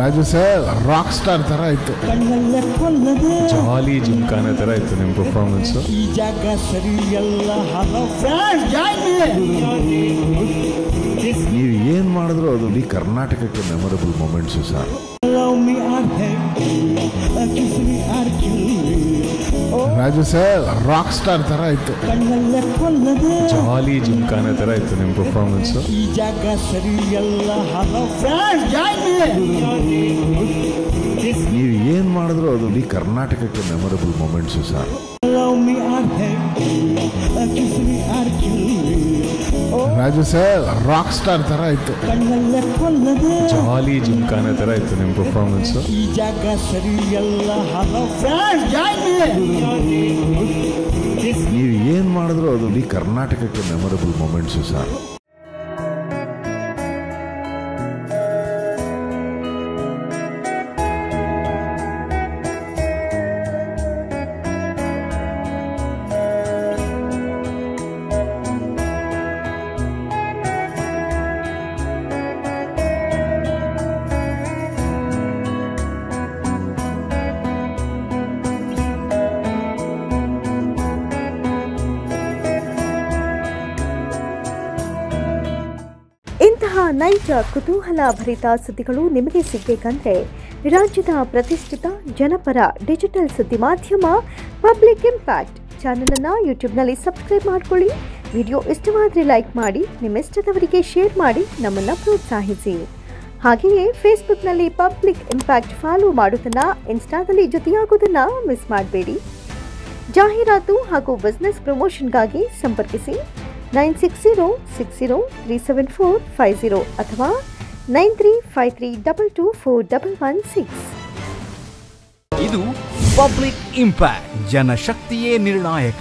Raju sir rock star ತರ ಇತ್ತು. ಜಾಲಿ ಜಿಮ್ಖಾನ ತರ ಇತ್ತು ನಿಮ್ಮ ಪರ್ಫಾರ್ಮೆನ್ಸ್. ಈ ಜಾಗ ಸರಿಯಲ್ಲ. ನೀವು ಏನ್ ಮಾಡಿದ್ರು ಅದು ಇಡೀ ಕರ್ನಾಟಕಕ್ಕೆ memorable moments sir. Raju sir rock star ತರ ಇತ್ತು. ಜಾಲಿ ಜಿಮ್ಖಾನ ತರ ಇತ್ತು ನಿಮ್ಮ ಪರ್ಫಾರ್ಮೆನ್ಸ್. ಈ ಜಾಗ ಸರಿಯಲ್ಲ. ನೀವು ಏನ್ ಮಾಡಿದ್ರು ಅದು ಇಡೀ ಕರ್ನಾಟಕಕ್ಕೆ memorable moments sir. Raju sir rock star ತರ ಇತ್ತು. ಜಾಲಿ ಜಿಮ್ಖಾನ ತರ ಇತ್ತು ನಿಮ್ಮ ಪರ್ಫಾರ್ಮೆನ್ಸ್. ಈ ಜಾಗ ಸರಿಯಲ್ಲ. ನೀವು ಏನ್ ಮಾಡಿದ್ರು ಅದು ಇಡೀ ಕರ್ನಾಟಕಕ್ಕೆ ಮೆಮೊರಬಲ್ ಮೊಮೆಂಟ್ಸ್ ಸರ್. ಇಂತಹ ನೈಜ ಕುತೂಹಲ ಭರಿತ ಸುದ್ದಿಗಳು ನಿಮಗೆ ಸಿಗಬೇಕಂದ್ರೆ ರಾಜ್ಯದ ಪ್ರತಿಷ್ಠಿತ ಜನಪರ ಡಿಜಿಟಲ್ ಸುದ್ದಿ ಮಾಧ್ಯಮ ಪಬ್ಲಿಕ್ ಇಂಪ್ಯಾಕ್ಟ್ ಚಾನೆಲ್ ಅನ್ನು ಯೂಟ್ಯೂಬ್ನಲ್ಲಿ ಸಬ್ಸ್ಕ್ರೈಬ್ ಮಾಡಿಕೊಳ್ಳಿ. ವಿಡಿಯೋ ಇಷ್ಟವಾದರೆ ಲೈಕ್ ಮಾಡಿ, ನಿಮ್ಮ ಇಷ್ಟದವರಿಗೆ ಶೇರ್ ಮಾಡಿ ನಮ್ಮನ್ನು ಪ್ರೋತ್ಸಾಹಿಸಿ. ಹಾಗೆಯೇ ಫೇಸ್ಬುಕ್ನಲ್ಲಿ ಪಬ್ಲಿಕ್ ಇಂಪ್ಯಾಕ್ಟ್ ಫಾಲೋ ಮಾಡೋದನ್ನು, ಇನ್ಸ್ಟಾದಲ್ಲಿ ಜೊತೆಯಾಗೋದನ್ನು ಮಿಸ್ ಮಾಡಬೇಡಿ. ಜಾಹೀರಾತು ಹಾಗೂ ಬಿಸ್ನೆಸ್ ಪ್ರಮೋಷನ್ಗಾಗಿ ಸಂಪರ್ಕಿಸಿ 9606037450 ಅಥವಾ 9353224116. ಇದು ಪಬ್ಲಿಕ್ ಇಂಪ್ಯಾಕ್ಟ್, ಜನಶಕ್ತಿಯೇ ನಿರ್ಣಾಯಕ.